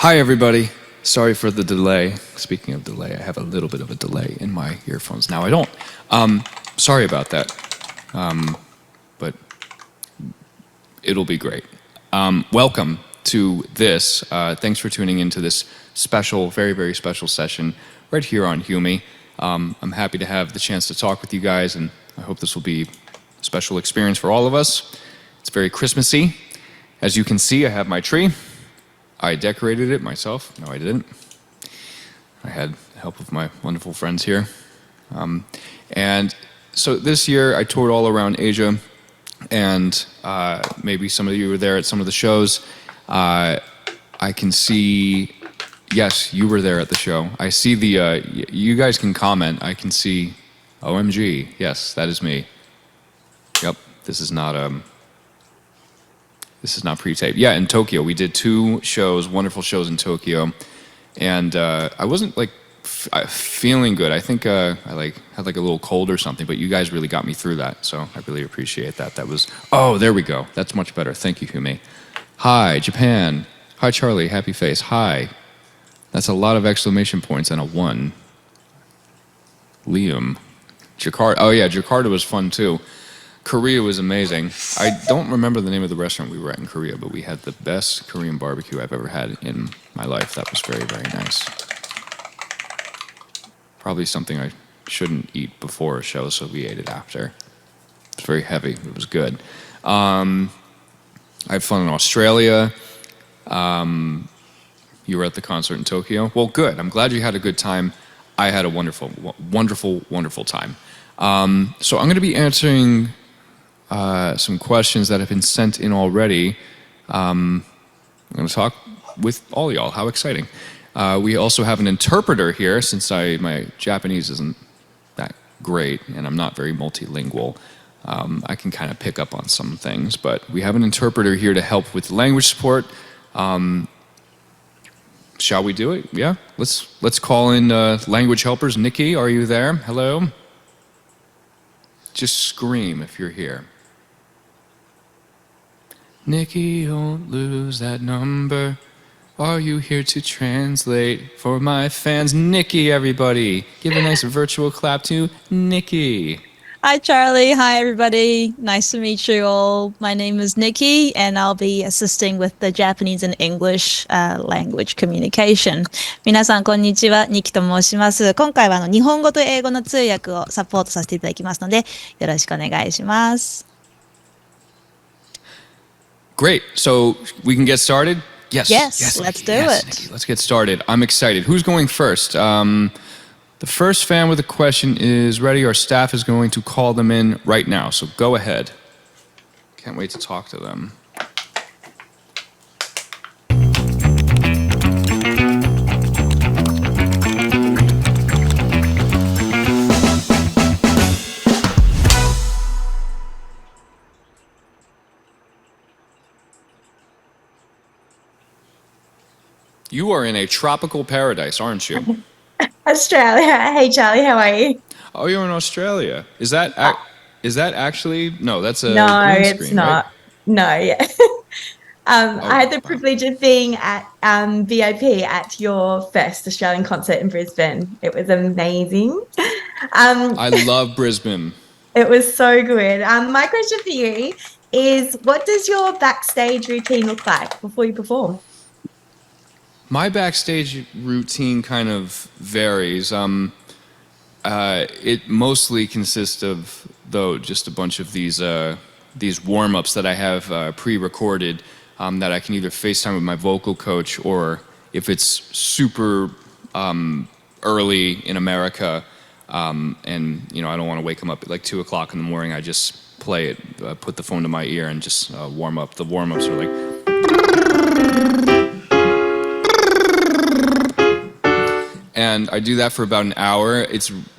Hi, everybody. Sorry for the delay. Speaking of delay, I have a little bit of a delay in my earphones. Now I don't. Sorry about that. But it'll be great. Welcome to this. Thanks for tuning into this special, very, very special session right here on Humy. I'm happy to have the chance to talk with you guys, and I hope this will be a special experience for all of us. It's very Christmassy. As you can see, I have my tree. I decorated it myself. No, I didn't. I had the help of my wonderful friends here. And so this year I toured all around Asia, and maybe some of you were there at some of the shows. I can see, yes, you were there at the show. I see the, you guys can comment. I can see, OMG, yes, that is me. Yep, this is not pre-taped. Yeah, in Tokyo, we did 2 shows, wonderful shows in Tokyo, and I wasn't like feeling good. I think I had like a little cold or something, but you guys really got me through that, so I really appreciate that. That was, oh, there we go. That's much better. Thank you, Humy. Hi, Japan. Hi, Charlie. Happy face. Hi. That's a lot of exclamation points and a 1. Liam. Jakarta. Oh yeah, Jakarta was fun too. Korea was amazing. I don't remember the name of the restaurant we were at in Korea, but we had the best Korean barbecue I've ever had in my life. That was very, very nice. Probably something I shouldn't eat before a show, so we ate it after. It's very heavy. It was good. I had fun in Australia. You were at the concert in Tokyo. Well, good. I'm glad you had a good time. I had a wonderful, wonderful, wonderful time. So I'm going to be answering some questions that have been sent in already. I'm going to talk with all y'all. How exciting. We also have an interpreter here, since my Japanese isn't that great and I'm not very multilingual. I can kind of pick up on some things, but we have an interpreter here to help with language support. Shall we do it? Yeah? Let's call in language helpers. Nikki, are you there? Hello? Just scream if you're here. Nikki, don't lose that number. Are you here to translate for my fans? Nikki, everybody. Give a nice virtual clap to Nikki. Hi, Charlie. Hi, everybody. Nice to meet you all. My name is Nikki, and I'll be assisting with the Japanese and English language communication. 皆さん、こんにちは。ニキと申します。今回は日本語と英語の通訳をサポートさせていただきますので、よろしくお願いします。Great. So we can get started? Yes, let's do it. Nikki, let's get started. I'm excited. Who's going first? The first fan with a question is ready. Our staff is going to call them in right now, so go ahead. Can't wait to talk to them. You are in a tropical paradise, aren't you? Australia. Hey, Charlie, how are you? Oh, you're in Australia. Is that actually? No, that's a No, green it's screen, not. right? No, yeah. I had the privilege of being at VIP at your first Australian concert in Brisbane. It was amazing. I love Brisbane. It was so good. My question for you is, what does your backstage routine look like before you perform? My backstage routine kind of varies. It mostly consists of, though, just a bunch of these warm-ups that I have pre-recorded that I can either FaceTime with my vocal coach, or if it's super early in America and I don't want to wake them up at like 2 o'clock in the morning, I just play it, put the phone to my ear and just warm up. The warm-ups are like... And I do that for about an hour.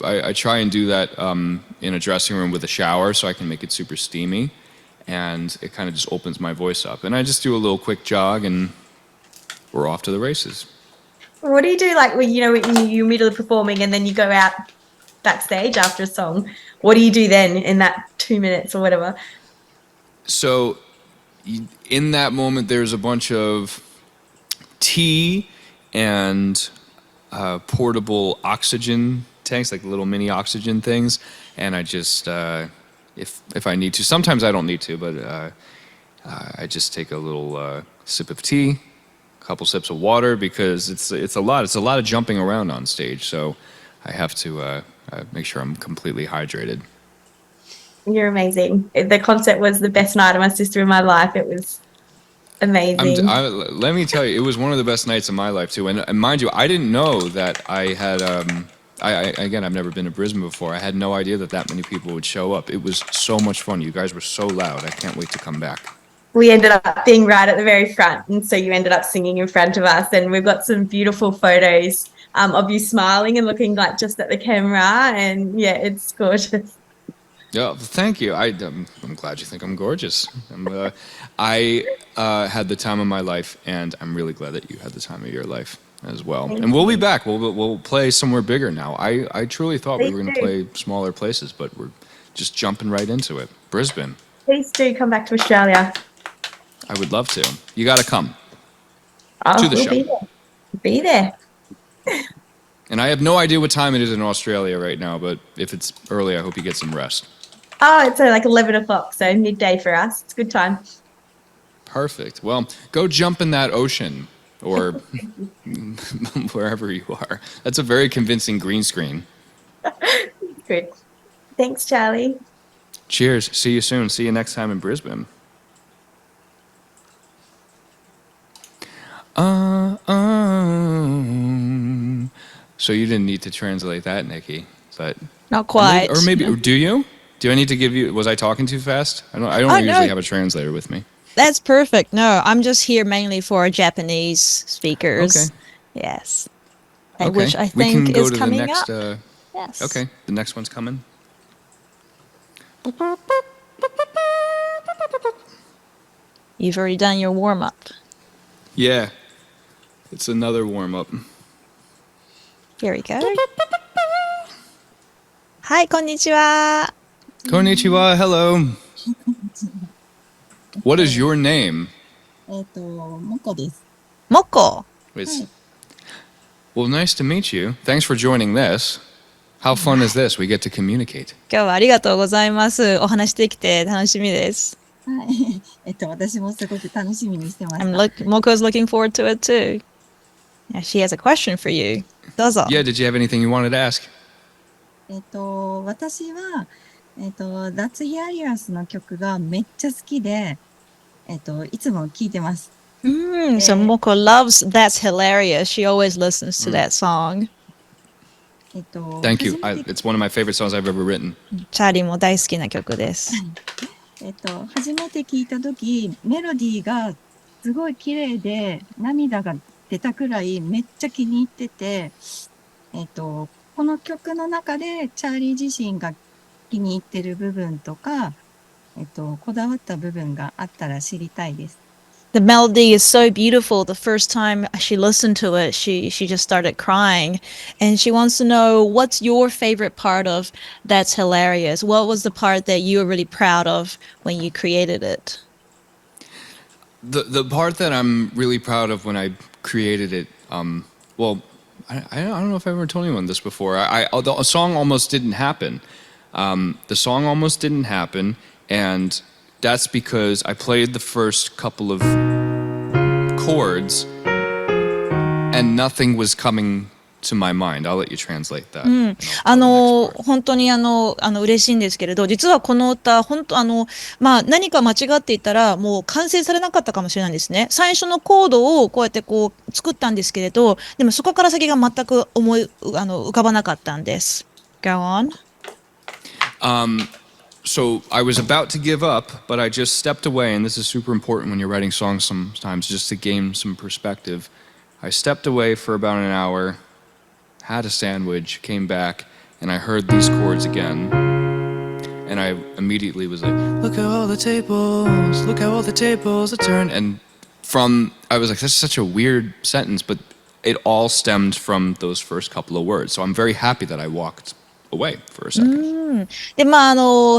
I try and do that in a dressing room with a shower, so I can make it super steamy, and it kind of just opens my voice up. And I just do a little quick jog, and we're off to the races. What do you do, like, when you're middle of performing and then you go out backstage after a song? What do you do then in that 2 minutes or whatever? So in that moment, there's a bunch of tea and portable oxygen tanks, like little mini oxygen things. And I just, if I need to, sometimes I don't need to, but I just take a little sip of tea, a couple sips of water, because it's a lot. It's a lot of jumping around on stage, so I have to make sure I'm completely hydrated. You're amazing. The concert was the best night of my sister in my life. It was amazing. Let me tell you, it was one of the best nights of my life too. And mind you, I didn't know that I had. Again, I've never been to Brisbane before. I had no idea that many people would show up. It was so much fun. You guys were so loud. I can't wait to come back. We ended up being right at the very front, and so you ended up singing in front of us. And we've got some beautiful photos of you smiling and looking like just at the camera. And yeah, it's gorgeous. Yeah, thank you. I'm glad you think I'm gorgeous. I had the time of my life, and I'm really glad that you had the time of your life as well. And we'll be back. We'll play somewhere bigger now. I truly thought we were going to play smaller places, but we're just jumping right into it. Brisbane. Please do come back to Australia. I would love to. You got to come Oh, to the we'll show. be there. Be there. And I have no idea what time it is in Australia right now, but if it's early, I hope you get some rest. Oh, it's like 11 o'clock, so midday for us. It's a good time. Perfect. Well, go jump in that ocean or wherever you are. That's a very convincing green screen. Good. Thanks, Charlie. Cheers. See you soon. See you next time in Brisbane. So you didn't need to translate that, Nikki, but Not quite. or maybe do you? Do I need to give you? Was I talking too fast? I don't Oh, usually no. have a translator with me. That's perfect. No, I'm just here mainly for Japanese speakers. Okay. Yes. Okay. Which I We can think go is to the coming next. up. Yes. Okay, the next one's coming. You've already done your warm up. Yeah, it's another warm up. Here we go. Hi, こんにちは. Konnichiwa. Hello. What is your name? モコです。 Moko. It's, well, nice to meet you. Thanks for joining this. How fun is this? We get to communicate. 今日はありがとうございます。お話できて楽しみです。はい。私もすごく楽しみにしてました。Moko's looking forward to it too. Yeah, she has a question for you. どうぞ。 Yeah, did you have anything you wanted to ask? 私は、That's Hilarious の曲がめっちゃ好きで、いつも聴いてます。So Moko loves That's Hilarious. She always listens to that song. Thank you. It's one of my favorite songs I've ever written. チャーリーも大好きな曲です。初めて聞いた時メロディーがすごい綺麗で涙が出たくらいめっちゃ気に入ってて、この曲の中でチャーリー自身が気に入ってる部分とか、こだわった部分があったら知りたいです。The melody is so beautiful. The first time she listened to it, she just started crying. And she wants to know, what's your favorite part of That's Hilarious? What was the part that you were really proud of when you created it? The part that I'm really proud of when I created it, well, I don't know if I've ever told anyone this before. The song almost didn't happen. The song almost didn't happen, and that's because I played the first couple of chords, and nothing was coming to my mind. I'll let you translate that. 本当に嬉しいんですけれど、実はこの歌、何か間違っていたら、もう完成されなかったかもしれないんですね。最初のコードをこうやって作ったんですけれど、でもそこから先が全く浮かばなかったんです。Go on. So I was about to give up, but I just stepped away, and this is super important when you're writing songs sometimes, just to gain some perspective. I stepped away for about an hour, had a sandwich, came back, and I heard these chords again. And I immediately was like, look how all the tables are turned. And I was like, that's such a weird sentence, but it all stemmed from those first couple of words. So I'm very happy that I walked away for a second. で、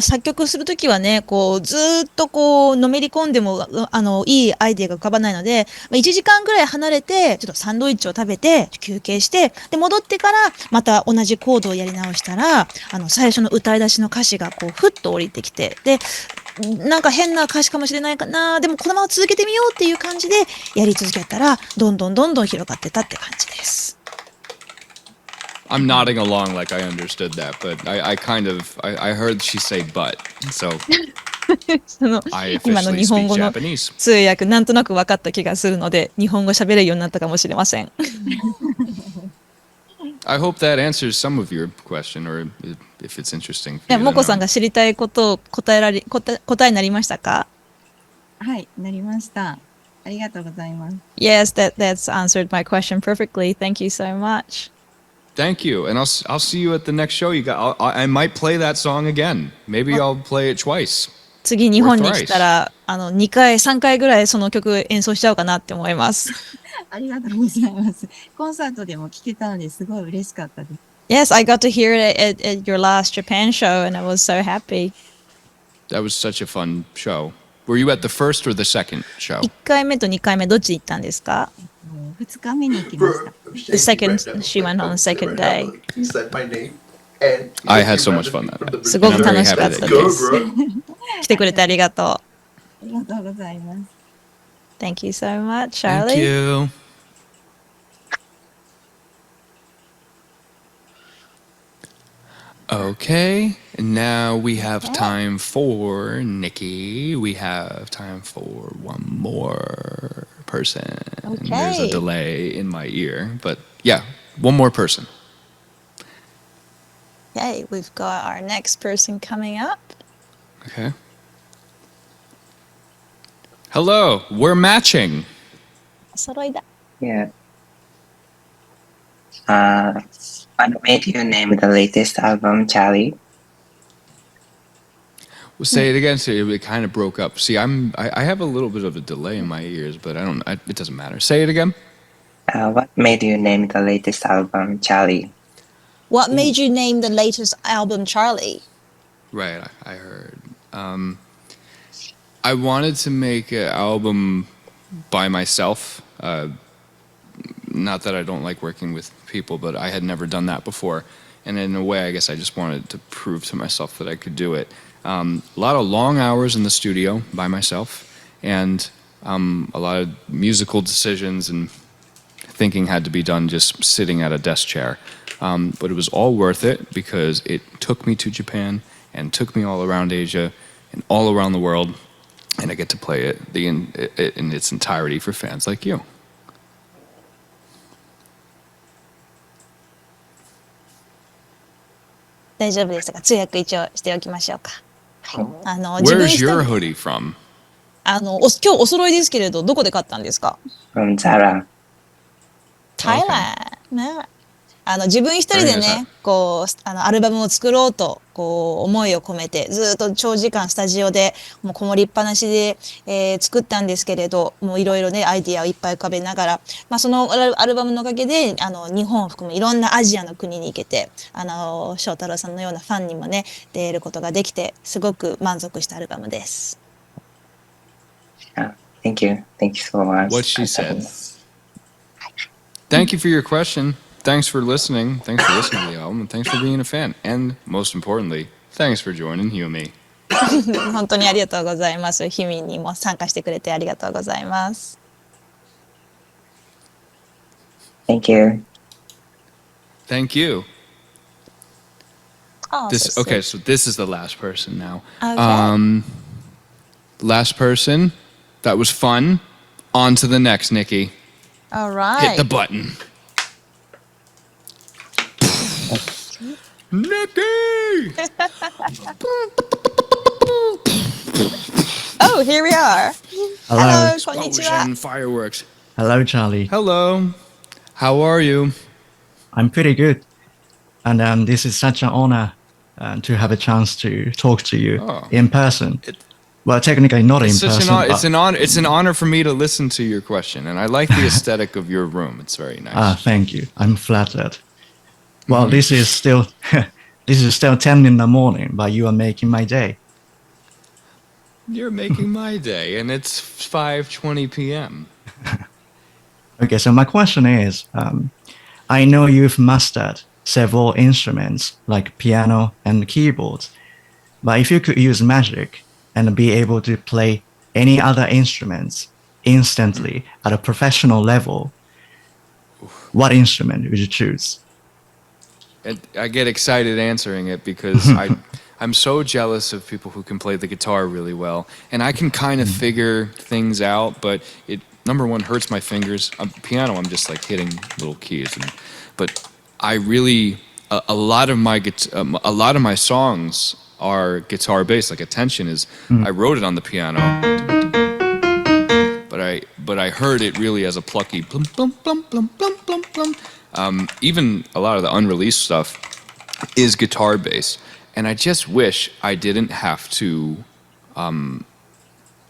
作曲するときはね、ずーっとのめり込んでも、いいアイデアが浮かばないので、1時間ぐらい離れて、ちょっとサンドイッチを食べて、休憩して、で、戻ってから、また同じコードをやり直したら、最初の歌い出しの歌詞がふっと降りてきて、で、なんか変な歌詞かもしれないかな、でもこのまま続けてみようっていう感じで、やり続けたら、どんどん広がってたって感じです。I'm nodding along like I understood that, but I heard she say but, so I 今の officially 日本 speak 語の Japanese. 通訳なんとなく分かった気がするので、日本語喋れるようになったかもしれません。I hope that answers some of your question, or if it's interesting で for you も to こさん know. が知りたいことを答えになりましたか？はい、なりました。ありがとうございます。Yes, that's answered my question perfectly. Thank you so much. Thank you, and I'll see you at the next show. I might play that song again. Maybe I'll play it twice. 次日本に来たら、2回、3回ぐらいその曲演奏しちゃおうかなって思います。ありがとうございます。コンサートでも聴けたのですごい嬉しかったです。Yes, I got to hear it at your last Japan show and I was so happy. That was such a fun show. Were you at the first or the second show? 1回目と2回目どっち行ったんですか？ 2日目に行きました。The second, she went on the second day. He said my name. And he I had so remembered much fun me that from night. the すごく And I'm very 楽しか happy った that で you す。 bro. 来てくれてありがとう。ありがとうございます。Thank you so much, Thank Charlie. you. Okay, and now we have time for Nikki. We have time for one more person. There's a Okay. delay in my ear, but yeah, one more person. Okay, we've got our next person coming up. Okay. Hello, we're matching. お揃いだ。 Yeah. What made you name the latest album Charlie? Well, say it again. So it kind of broke up. See, I have a little bit of a delay in my ears, but it doesn't matter. Say it again. What made you name the latest album Charlie? What made you name the latest album Charlie? Right, I heard. I wanted to make an album by myself. Not that I don't like working with people, but I had never done that before. And in a way, I guess I just wanted to prove to myself that I could do it. A lot of long hours in the studio by myself, and a lot of musical decisions and thinking had to be done just sitting at a desk chair. But it was all worth it because it took me to Japan and took me all around Asia and all around the world, and I get to play it in its entirety for fans like you. 大丈夫でしたか？通訳一応しておきましょうか。はい。Where's 一 your 人 hoodie from? 今日お揃いですけれど、どこで買ったんですか？ From Zara. Thailand ね。自分一人で Very nice. ね、アルバムを作ろうと、思いを込めて、ずっと長時間スタジオで、もうこもりっぱなしで、作ったんですけれど、もういろいろね、アイディアをいっぱい浮かべながら、そのアルバムのおかげで、日本を含むいろんなアジアの国に行けて、翔太郎さんのようなファンにもね、出会えることができて、すごく満足したアルバムです。Thank you. Thank you so much. What she said. Thank you for your question. Thanks for listening. Thanks for listening to the album. And thanks for being a fan. And most importantly, thanks for joining Humy. 本当にありがとうございます。ヒミにも参加してくれてありがとうございます。Thank you. Thank you. Oh, Okay, so this is the last person now. Okay. Last person. That was fun. On to the next, Nikki. All right. Hit the button. Nikki! Oh, here we are. Hello. こんにちは。 Explosion, fireworks. Hello, Charlie. Hello. How are you? I'm pretty good. And this is such an honor to have a chance to talk to you Oh. in person. Well, technically not in It's such person. an honor. but- It's an honor for me to listen to your question, and I like the aesthetic of your room. It's very nice. Thank you. I'm flattered. Well, this is still this is still 10 in the morning, but you are making my day. You're making my day, and it's 5:20 p.m. Okay, so my question is, I know you've mastered several instruments like piano and keyboards, but if you could use magic and be able to play any other instruments instantly at a professional level, what instrument would you choose? And I get excited answering it because I'm so jealous of people who can play the guitar really well, and I can kind of figure things out, but it number one hurts my fingers. Piano, I'm just like hitting little keys, but I really a lot of my songs are guitar based. Like Attention is I wrote it on the piano, but I heard it really as a plucky plum plum plum plum plum plum plum. Even a lot of the unreleased stuff is guitar based, and I just wish I didn't have to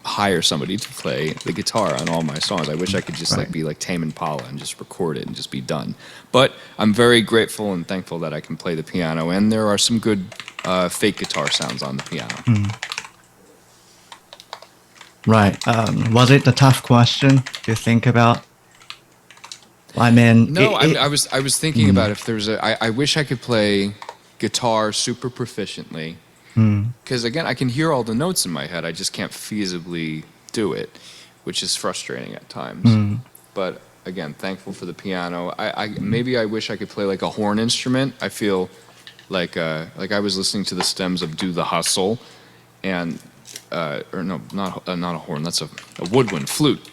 hire somebody to play the guitar on all my songs. I wish I could just like be like Tame Impala and just record it and just be done. But I'm very grateful and thankful that I can play the piano, and there are some good fake guitar sounds on the piano. Right. Was it a tough question to think about? I mean, No, I was thinking about if there's I wish I could play guitar super proficiently. Because again, I can hear all the notes in my head. I just can't feasibly do it, which is frustrating at times. But again, thankful for the piano. Maybe I wish I could play like a horn instrument. I feel like I was listening to the stems of "Do the Hustle," and or no, not a horn. That's a woodwind flute.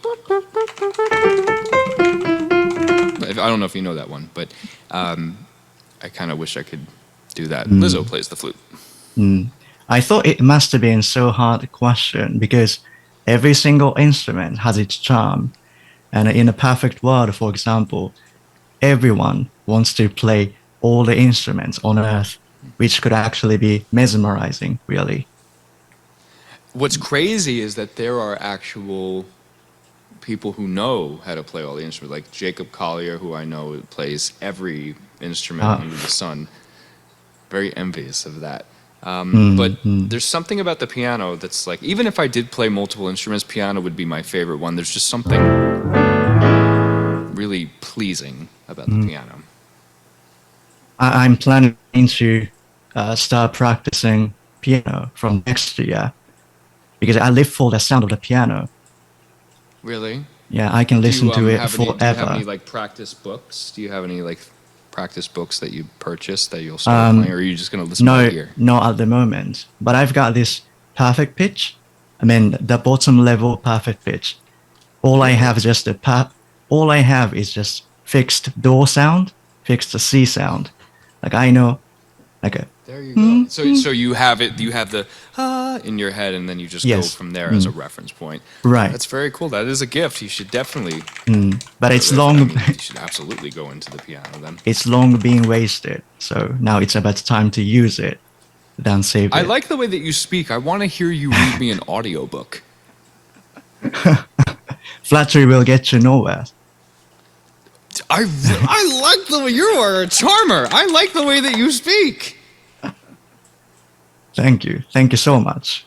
I don't know if you know that one, but I kind of wish I could do that. Lizzo plays the flute. I thought it must have been so hard a question because every single instrument has its charm. And in a perfect world, for example, everyone wants to play all the instruments on earth, which could actually be mesmerizing, really. What's crazy is that there are actual people who know how to play all the instruments, like Jacob Collier, who I know plays every instrument under the sun. Very envious of that. But there's something about the piano that's like, even if I did play multiple instruments, piano would be my favorite one. There's just something really pleasing about the piano. I'm planning to start practicing piano from next year because I live for the sound of the piano. Really? Yeah, I can listen to it forever. Do you have any like practice books? Do you have any like practice books that you purchased that you'll start playing, or are you just going to listen by ear? No, not at the moment. But I've got this perfect pitch. I mean, the bottom level perfect pitch. All I have is just fixed do sound, fixed C sound. Like I know, like a. There you go. So you have it. You have the in your head, and then you just go from there as a reference point. Right. That's very cool. That is a gift. You should definitely. But it's long. I mean, you should absolutely go into the piano then. It's long being wasted. So now it's about time to use it, then save it. I like the way that you speak. I want to hear you read me an audiobook. Flattery will get you nowhere. I like the way you are a charmer. I like the way that you speak. Thank you. Thank you so much.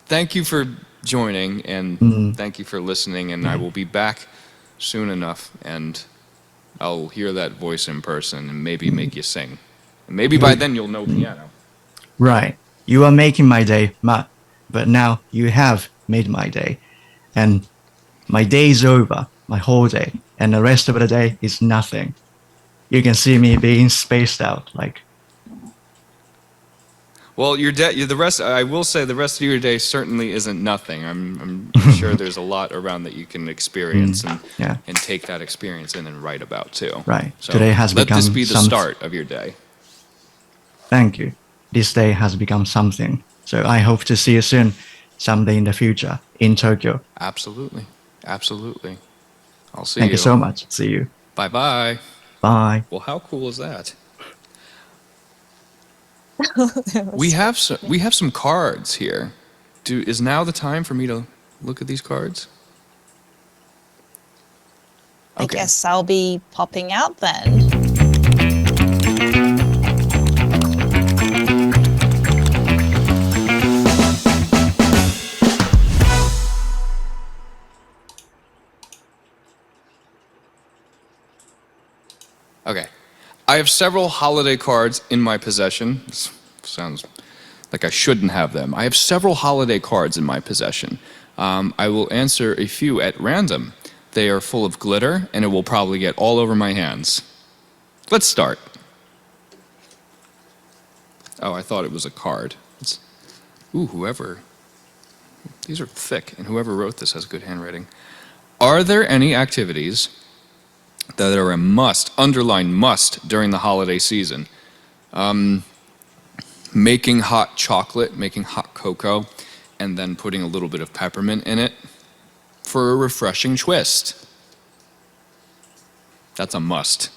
Thank you for joining, and thank you for listening, and I will be back soon enough, and I'll hear that voice in person and maybe make you sing. And maybe by then you'll know piano. Right. You are making my day, Matt, but now you have made my day. And my day is over, my whole day, and the rest of the day is nothing. You can see me being spaced out, like. Well, the rest. I will say the rest of your day certainly isn't nothing. I'm sure there's a lot around that you can experience and take that experience in and write about too. Right. So Today has let become this be the start of your day. Thank you. This day has become something. So I hope to see you soon, someday in the future, in Tokyo. Absolutely. Absolutely. I'll see you. Thank you so much. See you. Bye-bye. Bye. Well, how cool is that? We have some cards here. Is now the time for me to look at these cards? I guess I'll be popping out then. Okay. I have several holiday cards in my possession. This sounds like I shouldn't have them. I have several holiday cards in my possession. I will answer a few at random. They are full of glitter, and it will probably get all over my hands. Let's start. Oh, I thought it was a card. Whoever. These are thick, and whoever wrote this has good handwriting. Are there any activities that are a must, underline must, during the holiday season? Making hot chocolate, making hot cocoa, and then putting a little bit of peppermint in it for a refreshing twist. That's a must.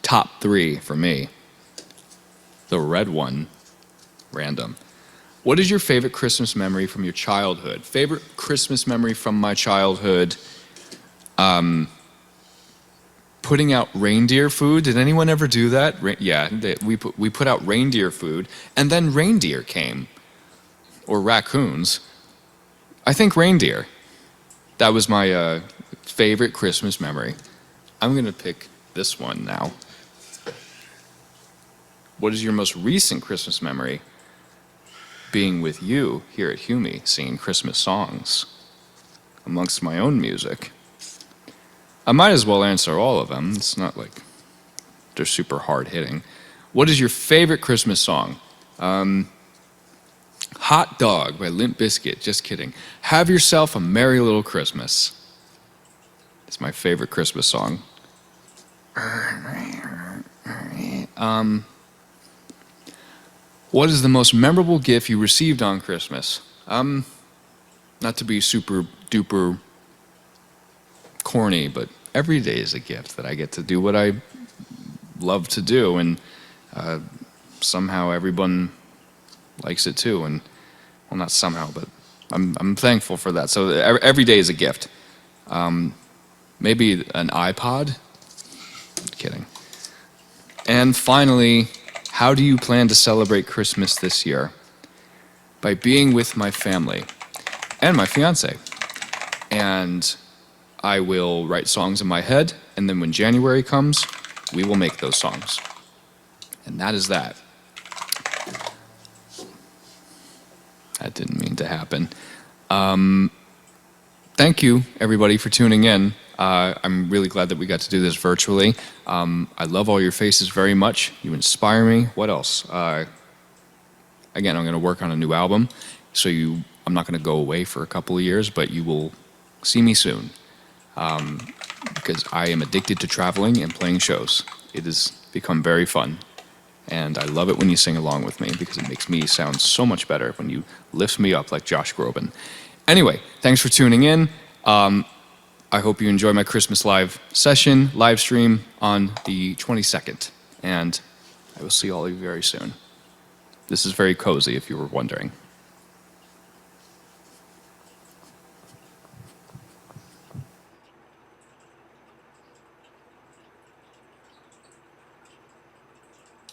Top 3 for me. The red one, random. What is your favorite Christmas memory from your childhood? Favorite Christmas memory from my childhood? Putting out reindeer food. Did anyone ever do that? We put out reindeer food, and then reindeer came, or raccoons. I think reindeer. That was my favorite Christmas memory. I'm gonna pick this one now. What is your most recent Christmas memory? Being with you here at Humy, singing Christmas songs amongst my own music. I might as well answer all of them. It's not like they're super hard hitting. What is your favorite Christmas song? Hot Dog by Limp Bizkit. Just kidding. Have Yourself a Merry Little Christmas. It's my favorite Christmas song. What is the most memorable gift you received on Christmas? Not to be super duper corny, but every day is a gift that I get to do what I love to do, and somehow everyone likes it too. And well, not somehow, but I'm thankful for that. So every day is a gift. Maybe an iPod. Kidding. And finally, how do you plan to celebrate Christmas this year? By being with my family and my fiance. And I will write songs in my head, and then when January comes, we will make those songs. And that is that. That didn't mean to happen. Thank you, everybody, for tuning in. I'm really glad that we got to do this virtually. I love all your faces very much. You inspire me. What else? Again, I'm going to work on a new album, so I'm not going to go away for a couple of years, but you will see me soon. Because I am addicted to traveling and playing shows. It has become very fun. And I love it when you sing along with me, because it makes me sound so much better when you lift me up like Josh Groban. Anyway, thanks for tuning in. I hope you enjoy my Christmas live stream on the 22nd. And I will see all of you very soon. This is very cozy, if you were wondering.